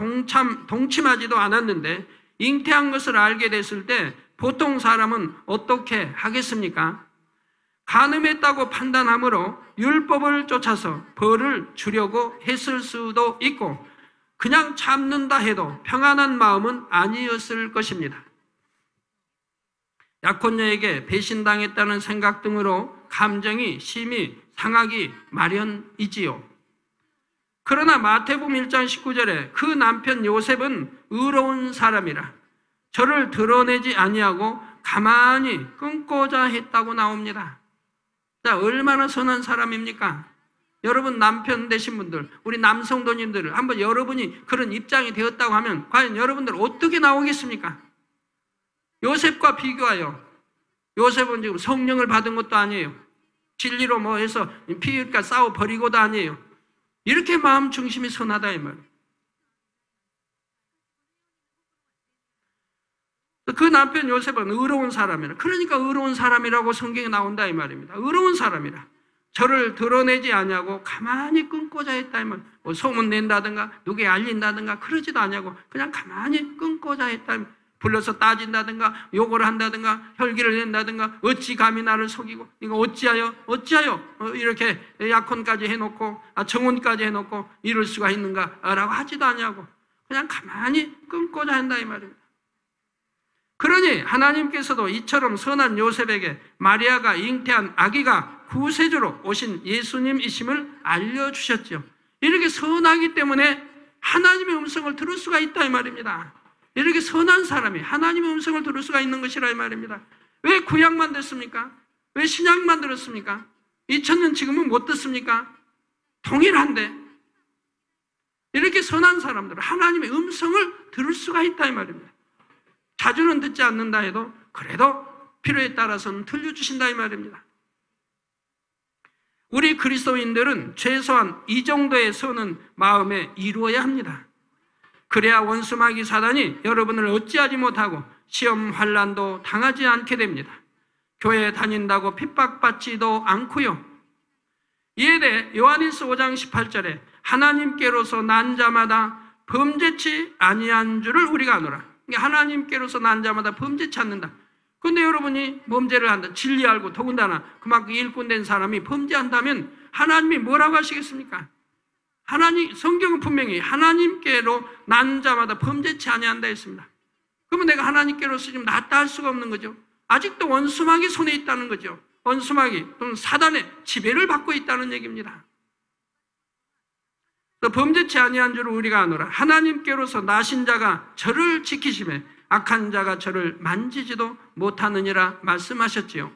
[SPEAKER 2] 동침하지도 않았는데 잉태한 것을 알게 됐을 때 보통 사람은 어떻게 하겠습니까? 간음했다고 판단하므로 율법을 쫓아서 벌을 주려고 했을 수도 있고 그냥 참는다 해도 평안한 마음은 아니었을 것입니다. 약혼녀에게 배신당했다는 생각 등으로 감정이 심히 상하기 마련이지요. 그러나 마태복음 1장 19절에 그 남편 요셉은 의로운 사람이라 저를 드러내지 아니하고 가만히 끊고자 했다고 나옵니다. 자, 얼마나 선한 사람입니까? 여러분 남편 되신 분들, 우리 남성도님들 한번 여러분이 그런 입장이 되었다고 하면 과연 여러분들 어떻게 나오겠습니까? 요셉과 비교하여 요셉은 지금 성령을 받은 것도 아니에요. 진리로 뭐 해서 피의가 싸워 버리고도 아니에요. 이렇게 마음 중심이 선하다 이 말. 그 남편 요셉은 의로운 사람이라. 그러니까 의로운 사람이라고 성경에 나온다 이 말입니다. 의로운 사람이라. 저를 드러내지 아니하고 가만히 끊고자 했다 이 말. 뭐 소문 낸다든가 누구에 알린다든가 그러지도 아니하고 그냥 가만히 끊고자 했다 이 말. 불러서 따진다든가 욕을 한다든가 혈기를 낸다든가 어찌 감히 나를 속이고 이거 어찌하여 이렇게 약혼까지 해놓고 정혼까지 해놓고 이럴 수가 있는가라고 하지도 아니하고 그냥 가만히 끊고자 한다 이 말입니다. 그러니 하나님께서도 이처럼 선한 요셉에게 마리아가 잉태한 아기가 구세주로 오신 예수님이심을 알려주셨죠. 이렇게 선하기 때문에 하나님의 음성을 들을 수가 있다 이 말입니다. 이렇게 선한 사람이 하나님의 음성을 들을 수가 있는 것이라 이 말입니다. 왜 구약만 듣습니까? 왜 신약만 들었습니까? 2000년 지금은 못 듣습니까? 동일한데 이렇게 선한 사람들은 하나님의 음성을 들을 수가 있다 이 말입니다. 자주는 듣지 않는다 해도 그래도 필요에 따라서는 들려주신다 이 말입니다. 우리 그리스도인들은 최소한 이 정도의 선은 마음에 이루어야 합니다. 그래야 원수마귀 사단이 여러분을 어찌하지 못하고 시험 환난도 당하지 않게 됩니다. 교회 다닌다고 핍박받지도 않고요. 이에 대해 요한일서 5장 18절에 하나님께로서 난 자마다 범죄치 아니한 줄을 우리가 아노라. 하나님께로서 난 자마다 범죄치 않는다. 그런데 여러분이 범죄를 한다. 진리 알고 더군다나 그만큼 일꾼된 사람이 범죄한다면 하나님이 뭐라고 하시겠습니까? 성경은 분명히 하나님께로 난 자마다 범죄치 아니한다 했습니다. 그러면 내가 하나님께로서 지금 낫다 할 수가 없는 거죠. 아직도 원수마귀 손에 있다는 거죠. 원수마귀 또는 사단의 지배를 받고 있다는 얘기입니다. 또 범죄치 아니한 줄을 우리가 아노라. 하나님께로서 나신 자가 저를 지키심에 악한 자가 저를 만지지도 못하느니라 말씀하셨지요.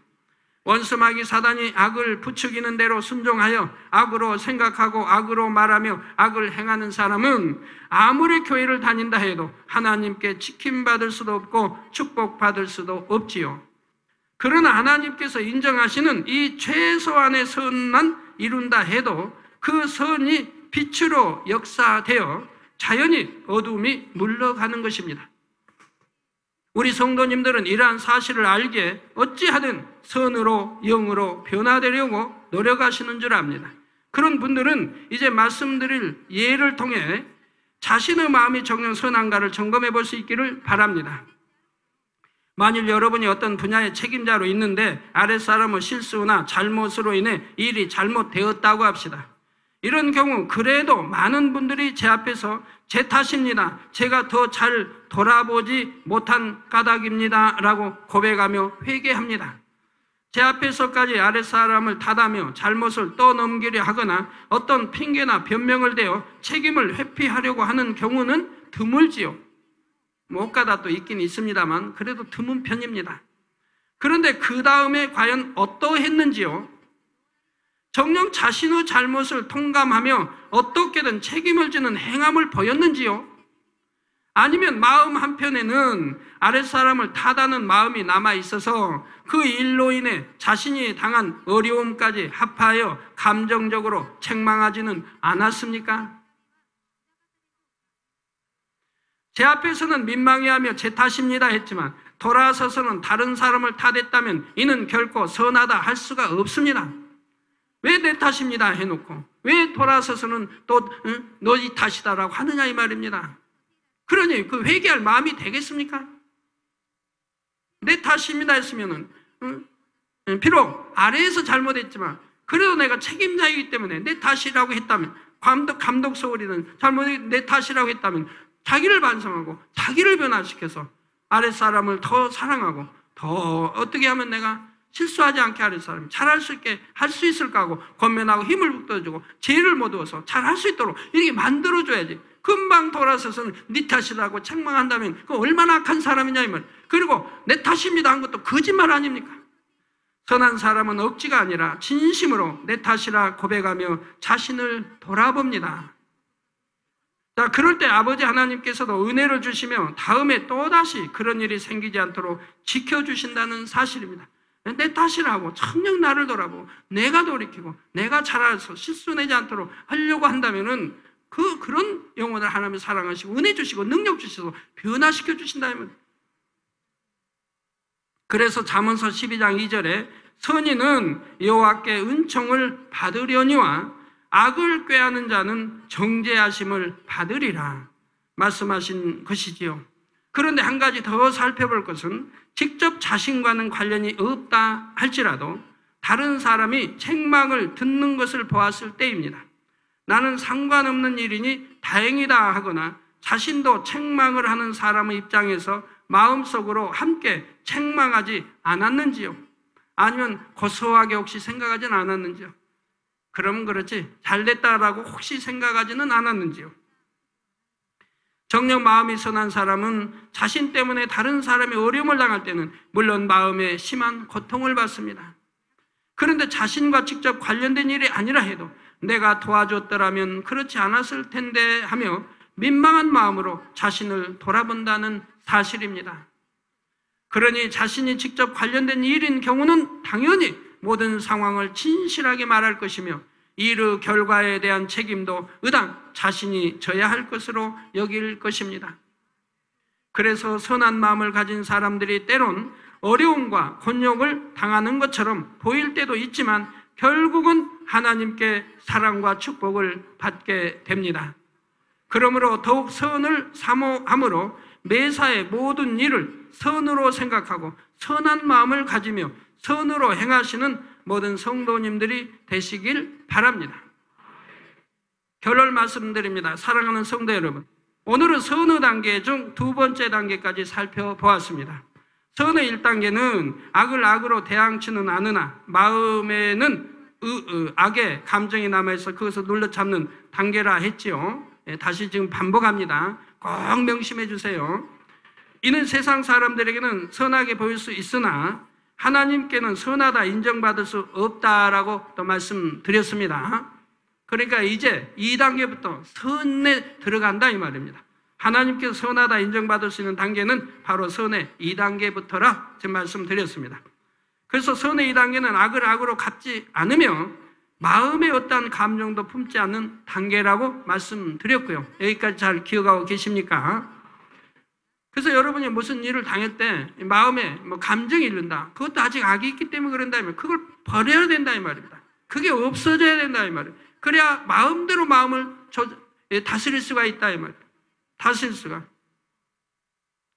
[SPEAKER 2] 원수마귀 사단이 악을 부추기는 대로 순종하여 악으로 생각하고 악으로 말하며 악을 행하는 사람은 아무리 교회를 다닌다 해도 하나님께 지킴받을 수도 없고 축복받을 수도 없지요. 그러나 하나님께서 인정하시는 이 최소한의 선만 이룬다 해도 그 선이 빛으로 역사되어 자연히 어두움이 물러가는 것입니다. 우리 성도님들은 이러한 사실을 알기에 어찌하든 선으로 영으로 변화되려고 노력하시는 줄 압니다. 그런 분들은 이제 말씀드릴 예를 통해 자신의 마음이 정녕 선한가를 점검해 볼 수 있기를 바랍니다. 만일 여러분이 어떤 분야의 책임자로 있는데 아랫사람의 실수나 잘못으로 인해 일이 잘못되었다고 합시다. 이런 경우 그래도 많은 분들이 제 앞에서 제 탓입니다, 제가 더 잘 돌아보지 못한 까닭입니다 라고 고백하며 회개합니다. 제 앞에서까지 아랫사람을 탓하며 잘못을 떠넘기려 하거나 어떤 핑계나 변명을 대어 책임을 회피하려고 하는 경우는 드물지요. 못 가다 또 있긴 있습니다만 그래도 드문 편입니다. 그런데 그 다음에 과연 어떠했는지요? 정녕 자신의 잘못을 통감하며 어떻게든 책임을 지는 행함을 보였는지요? 아니면 마음 한편에는 아랫사람을 탓하는 마음이 남아있어서 그 일로 인해 자신이 당한 어려움까지 합하여 감정적으로 책망하지는 않았습니까? 제 앞에서는 민망해하며 제 탓입니다 했지만 돌아서서는 다른 사람을 탓했다면 이는 결코 선하다 할 수가 없습니다. 왜 내 탓입니다 해놓고 왜 돌아서서는 또 너희 탓이다라고 하느냐 이 말입니다. 그러니 그 회개할 마음이 되겠습니까? 내 탓입니다 했으면은 비록 아래에서 잘못했지만 그래도 내가 책임자이기 때문에 내 탓이라고 했다면, 감독 소홀이는 잘못이 내 탓이라고 했다면 자기를 반성하고 자기를 변화시켜서 아랫사람을 더 사랑하고 더 어떻게 하면 내가 실수하지 않게 아랫사람이 잘할 수 있게 할 수 있을까 하고 권면하고 힘을 북돋아주고 죄를 못 얻어서 잘할 수 있도록 이렇게 만들어줘야지. 금방 돌아서서는 네 탓이라고 책망한다면 그 얼마나 악한 사람이냐 이 말. 그리고 내 탓입니다 한 것도 거짓말 아닙니까? 선한 사람은 억지가 아니라 진심으로 내 탓이라 고백하며 자신을 돌아봅니다. 자, 그럴 때 아버지 하나님께서도 은혜를 주시며 다음에 또다시 그런 일이 생기지 않도록 지켜주신다는 사실입니다. 내 탓이라고 청력 나를 돌아보고 내가 돌이키고 내가 잘해서 실수내지 않도록 하려고 한다면은 그런 영혼을 하나님이 사랑하시고 은혜 주시고 능력 주셔서 변화시켜 주신다면. 그래서 잠언서 12장 2절에 선인은 여호와께 은총을 받으려니와 악을 꾀하는 자는 정죄하심을 받으리라 말씀하신 것이지요. 그런데 한 가지 더 살펴볼 것은 직접 자신과는 관련이 없다 할지라도 다른 사람이 책망을 듣는 것을 보았을 때입니다. 나는 상관없는 일이니 다행이다 하거나 자신도 책망을 하는 사람의 입장에서 마음속으로 함께 책망하지 않았는지요? 아니면 고소하게 혹시 생각하지는 않았는지요? 그러면 그렇지 잘됐다라고 혹시 생각하지는 않았는지요? 정녕 마음이 선한 사람은 자신 때문에 다른 사람이 어려움을 당할 때는 물론 마음에 심한 고통을 받습니다. 그런데 자신과 직접 관련된 일이 아니라 해도 내가 도와줬더라면 그렇지 않았을 텐데 하며 민망한 마음으로 자신을 돌아본다는 사실입니다. 그러니 자신이 직접 관련된 일인 경우는 당연히 모든 상황을 진실하게 말할 것이며 이르 결과에 대한 책임도 의당 자신이 져야 할 것으로 여길 것입니다. 그래서 선한 마음을 가진 사람들이 때론 어려움과 곤욕을 당하는 것처럼 보일 때도 있지만 결국은 하나님께 사랑과 축복을 받게 됩니다. 그러므로 더욱 선을 사모함으로 매사의 모든 일을 선으로 생각하고 선한 마음을 가지며 선으로 행하시는 모든 성도님들이 되시길 바랍니다. 결론 말씀드립니다. 사랑하는 성도 여러분, 오늘은 선의 단계 중 두 번째 단계까지 살펴보았습니다. 선의 1단계는 악을 악으로 대항치는 않으나 마음에는 악의 감정이 남아있어 그것을 눌러잡는 단계라 했지요. 다시 지금 반복합니다. 꼭 명심해 주세요. 이는 세상 사람들에게는 선하게 보일 수 있으나 하나님께는 선하다 인정받을 수 없다라고 또 말씀드렸습니다. 그러니까 이제 2단계부터 선에 들어간다 이 말입니다. 하나님께서 선하다 인정받을 수 있는 단계는 바로 선의 2단계부터라 지금 말씀드렸습니다. 그래서 선의 2단계는 악을 악으로 갚지 않으며 마음의 어떠한 감정도 품지 않는 단계라고 말씀드렸고요. 여기까지 잘 기억하고 계십니까? 그래서 여러분이 무슨 일을 당할 때 마음에 감정이 일른다. 그것도 아직 악이 있기 때문에 그런다면 그걸 버려야 된다 이 말입니다. 그게 없어져야 된다 이 말이에요. 그래야 마음대로 마음을 다스릴 수가 있다 이 말이에요. 다스릴 수가.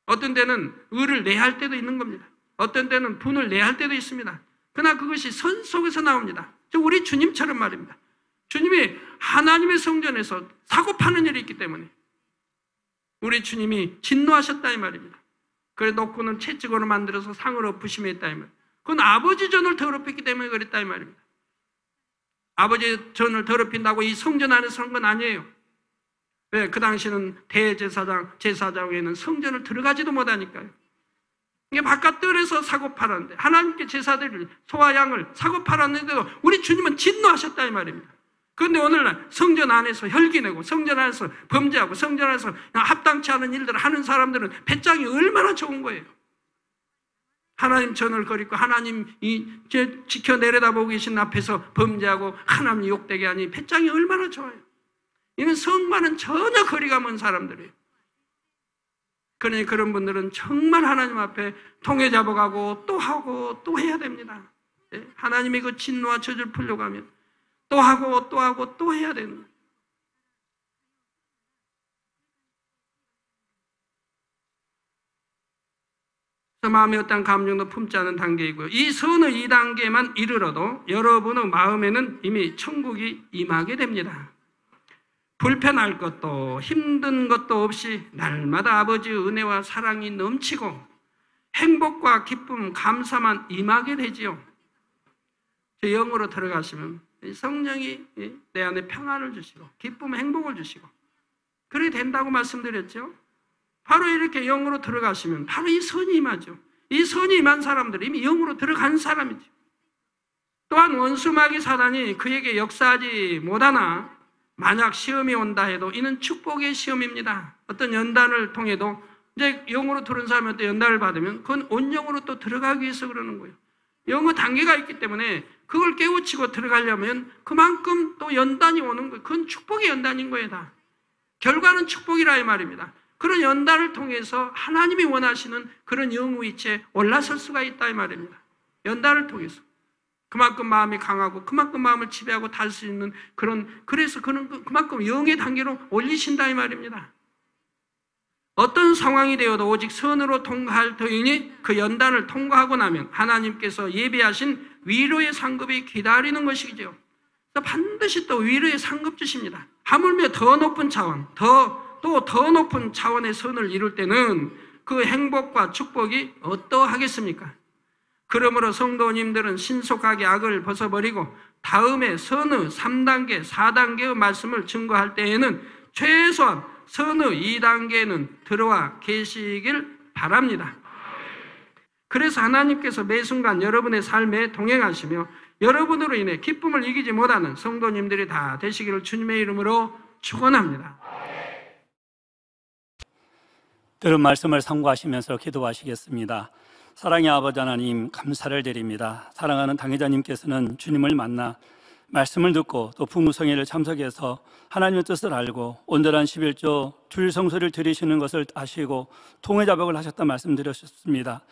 [SPEAKER 2] 어떤 때는 의를 내할 때도 있는 겁니다. 어떤 때는 분을 내할 때도 있습니다. 그러나 그것이 선 속에서 나옵니다. 우리 주님처럼 말입니다. 주님이 하나님의 성전에서 사고 파는 일이 있기 때문에 우리 주님이 진노하셨다 이 말입니다. 그래 놓고는 채찍으로 만들어서 상을 엎으시며 했다 이 말입니다. 그건 아버지 전을 더럽혔기 때문에 그랬다 이 말입니다. 아버지 전을 더럽힌다고 이 성전 안에 선 건 아니에요. 왜? 그 당시는 제사장에는 성전을 들어가지도 못하니까요. 이게 바깥들에서 사고 팔았는데 하나님께 제사드릴 소와 양을 사고 팔았는데도 우리 주님은 진노하셨다 이 말입니다. 그런데 오늘날 성전 안에서 혈기내고 성전 안에서 범죄하고 성전 안에서 합당치 않은 일들을 하는 사람들은 배짱이 얼마나 좋은 거예요. 하나님 전을 거리고 하나님이 지켜 내려다보고 계신 앞에서 범죄하고 하나님 욕되게 하니 배짱이 얼마나 좋아요. 이는 성과는 전혀 거리가 먼 사람들이에요. 그러니 그런 분들은 정말 하나님 앞에 통해 잡아가고 또 하고 또 해야 됩니다. 하나님의 그 진노와 저주를 풀려고 하면 또 하고 또 하고 또 해야 됩니다. 마음의 어떤 감정도 품지 않은 단계이고요. 이 선의 2단계만 이르러도 여러분의 마음에는 이미 천국이 임하게 됩니다. 불편할 것도 힘든 것도 없이 날마다 아버지의 은혜와 사랑이 넘치고 행복과 기쁨, 감사만 임하게 되지요. 저 영으로 들어가시면 성령이 내 안에 평안을 주시고 기쁨, 행복을 주시고 그렇게 된다고 말씀드렸죠. 바로 이렇게 영으로 들어가시면 바로 이 선이 임하죠. 이 선이 임한 사람들이 이미 영으로 들어간 사람이죠. 또한 원수 마귀 사단이 그에게 역사하지 못하나 만약 시험이 온다 해도 이는 축복의 시험입니다. 어떤 연단을 통해도 이제 영으로 들은 사람한테 연단을 받으면 그건 온영으로 또 들어가기 위해서 그러는 거예요. 영의 단계가 있기 때문에 그걸 깨우치고 들어가려면 그만큼 또 연단이 오는 거예요. 그건 축복의 연단인 거예요. 다. 결과는 축복이라 이 말입니다. 그런 연단을 통해서 하나님이 원하시는 그런 영의 위치에 올라설 수가 있다 이 말입니다. 연단을 통해서. 그만큼 마음이 강하고 그만큼 마음을 지배하고 달 수 있는 그래서 그만큼 영의 단계로 올리신다 이 말입니다. 어떤 상황이 되어도 오직 선으로 통과할 터이니 그 연단을 통과하고 나면 하나님께서 예비하신 위로의 상급이 기다리는 것이죠. 반드시 또 위로의 상급 주십니다. 하물며 더 높은 차원, 더 높은 차원의 선을 이룰 때는 그 행복과 축복이 어떠하겠습니까? 그러므로 성도님들은 신속하게 악을 벗어버리고 다음에 선의 3단계, 4단계의 말씀을 증거할 때에는 최소한 선의 2단계는 들어와 계시길 바랍니다. 그래서 하나님께서 매 순간 여러분의 삶에 동행하시며 여러분으로 인해 기쁨을 이기지 못하는 성도님들이 다 되시기를 주님의 이름으로 축원합니다.
[SPEAKER 1] 들은 말씀을 상고하시면서 기도하시겠습니다. 사랑의 아버지 하나님 감사를 드립니다. 사랑하는 당회자님께서는 주님을 만나 말씀을 듣고 또 부무성회를 참석해서 하나님의 뜻을 알고 온전한 11조 주일 성소를 드리시는 것을 아시고 통회자복을 하셨다 말씀드렸습니다.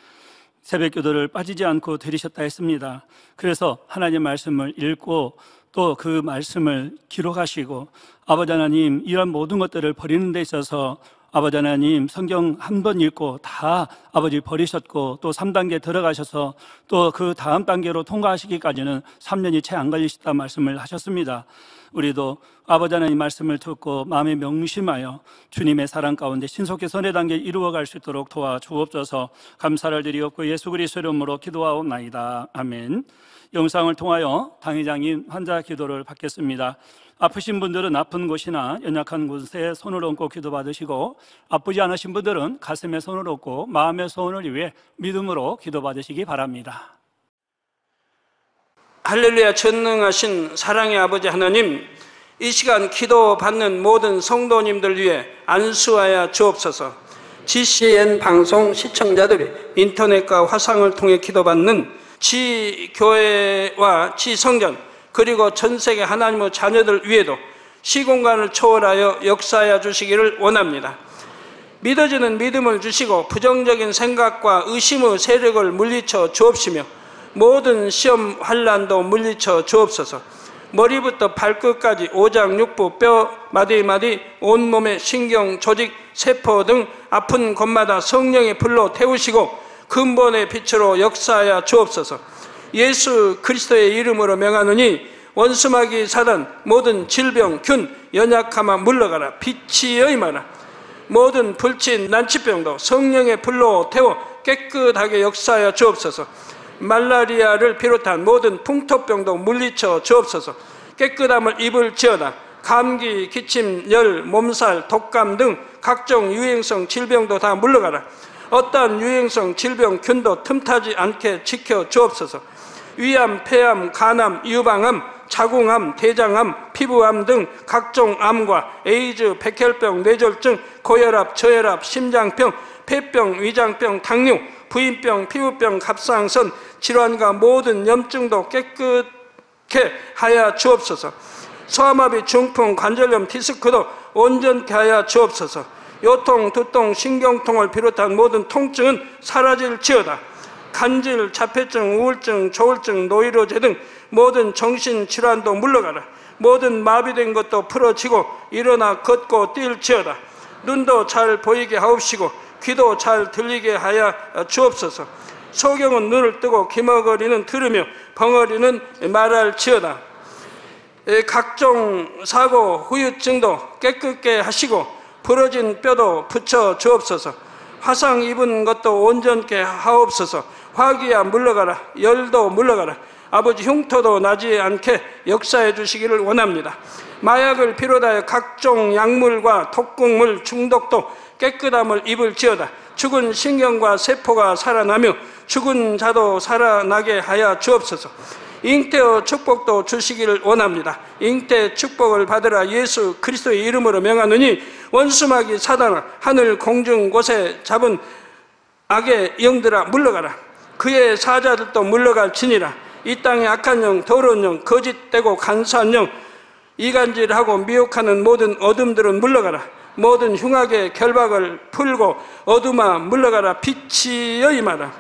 [SPEAKER 1] 새벽 기도를 빠지지 않고 드리셨다 했습니다. 그래서 하나님의 말씀을 읽고 또 그 말씀을 기록하시고 아버지 하나님 이런 모든 것들을 버리는 데 있어서 아버지 하나님 성경 한 번 읽고 다 아버지 버리셨고 또 3단계 들어가셔서 또 그 다음 단계로 통과하시기까지는 3년이 채 안 걸리셨다 말씀을 하셨습니다. 우리도 아버지 하나님 말씀을 듣고 마음에 명심하여 주님의 사랑 가운데 신속히 선의 단계 이루어갈 수 있도록 도와주옵소서. 감사를 드리옵고 예수 그리스도의 이름으로 기도하옵나이다. 아멘. 영상을 통하여 당회장님 환자 기도를 받겠습니다. 아프신 분들은 아픈 곳이나 연약한 곳에 손을 얹고 기도받으시고 아프지 않으신 분들은 가슴에 손을 얹고 마음의 소원을 위해 믿음으로 기도받으시기 바랍니다.
[SPEAKER 2] 할렐루야. 전능하신 사랑의 아버지 하나님, 이 시간 기도받는 모든 성도님들 위해 안수하여 주옵소서. GCN 방송 시청자들이 인터넷과 화상을 통해 기도받는 지교회와 지성전 그리고 전 세계 하나님의 자녀들 위에도 시공간을 초월하여 역사하여 주시기를 원합니다. 믿어지는 믿음을 주시고 부정적인 생각과 의심의 세력을 물리쳐 주옵시며 모든 시험 환난도 물리쳐 주옵소서. 머리부터 발끝까지 오장육부 뼈 마디마디 온몸의 신경 조직 세포 등 아픈 곳마다 성령의 불로 태우시고 근본의 빛으로 역사하여 주옵소서. 예수 그리스도의 이름으로 명하노니 원수마귀 사단 모든 질병 균 연약함아 물러가라. 빛이여 임하라. 모든 불친 난치병도 성령의 불로 태워 깨끗하게 역사하여 주옵소서. 말라리아를 비롯한 모든 풍토병도 물리쳐 주옵소서. 깨끗함을 입을지어다. 감기, 기침, 열, 몸살, 독감 등 각종 유행성 질병도 다 물러가라. 어떠한 유행성 질병 균도 틈타지 않게 지켜 주옵소서. 위암, 폐암, 간암, 유방암, 자궁암, 대장암, 피부암 등 각종 암과 에이즈, 백혈병, 뇌졸중, 고혈압, 저혈압, 심장병, 폐병, 위장병, 당뇨, 부인병, 피부병, 갑상선 질환과 모든 염증도 깨끗게 하여 주옵소서. 소아마비, 중풍, 관절염, 디스크도 온전케 하여 주옵소서. 요통, 두통, 신경통을 비롯한 모든 통증은 사라질지어다. 간질, 자폐증, 우울증, 조울증, 노이로제 등 모든 정신질환도 물러가라. 모든 마비된 것도 풀어지고 일어나 걷고 뛸지어다. 눈도 잘 보이게 하옵시고 귀도 잘 들리게 하여 주옵소서. 소경은 눈을 뜨고 기머거리는 들으며 벙어리는 말할지어다. 각종 사고, 후유증도 깨끗게 하시고 부러진 뼈도 붙여 주옵소서. 화상 입은 것도 온전케 하옵소서. 화기야 물러가라. 열도 물러가라. 아버지 흉터도 나지 않게 역사해 주시기를 원합니다. 마약을 비롯하여 각종 약물과 독극물 중독도 깨끗함을 입을지어다. 죽은 신경과 세포가 살아나며 죽은 자도 살아나게 하여 주옵소서. 잉태의 축복도 주시기를 원합니다. 잉태 축복을 받으라. 예수 그리스도의 이름으로 명하노니 원수마귀 사단아 하늘 공중 곳에 잡은 악의 영들아 물러가라. 그의 사자들도 물러갈지니라. 이 땅의 악한 영, 더러운 영, 거짓되고 간사한 영, 이간질하고 미혹하는 모든 어둠들은 물러가라. 모든 흉악의 결박을 풀고 어둠아 물러가라. 빛이여 임하라.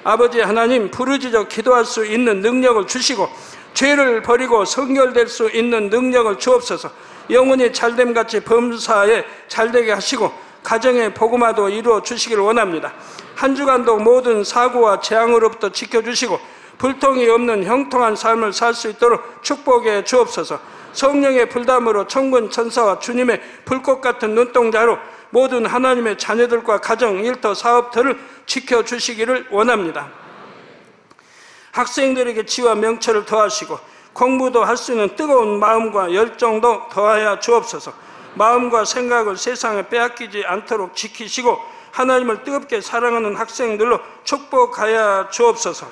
[SPEAKER 2] 아버지 하나님, 부르짖어 기도할 수 있는 능력을 주시고 죄를 버리고 성결될 수 있는 능력을 주옵소서. 영혼이 잘됨같이 범사에 잘되게 하시고 가정의 복음화도 이루어 주시기를 원합니다. 한 주간도 모든 사고와 재앙으로부터 지켜주시고 불통이 없는 형통한 삶을 살 수 있도록 축복해 주옵소서. 성령의 불담으로 천군 천사와 주님의 불꽃 같은 눈동자로 모든 하나님의 자녀들과 가정, 일터, 사업터를 지켜주시기를 원합니다. 학생들에게 지혜와 명철을 더하시고 공부도 할 수 있는 뜨거운 마음과 열정도 더하여 주옵소서. 마음과 생각을 세상에 빼앗기지 않도록 지키시고 하나님을 뜨겁게 사랑하는 학생들로 축복하여 주옵소서.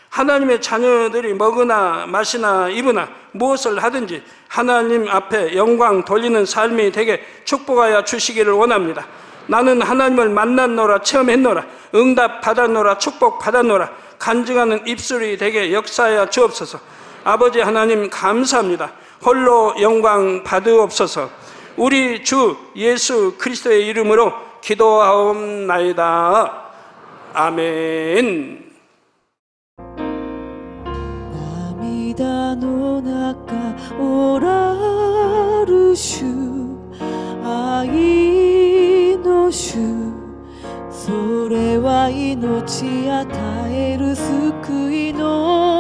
[SPEAKER 2] 하나님의 자녀들이 먹으나 마시나 입으나 무엇을 하든지 하나님 앞에 영광 돌리는 삶이 되게 축복하여 주시기를 원합니다. 나는 하나님을 만났노라, 체험했노라, 응답 받았노라, 축복 받았노라, 간증하는 입술이 되게 역사하여 주옵소서. 아버지 하나님 감사합니다. 홀로 영광 받으옵소서. 우리 주 예수 그리스도의 이름으로 기도하옵나이다. 아멘.
[SPEAKER 3] 涙の中おらる主、愛の主、それは命与える救いの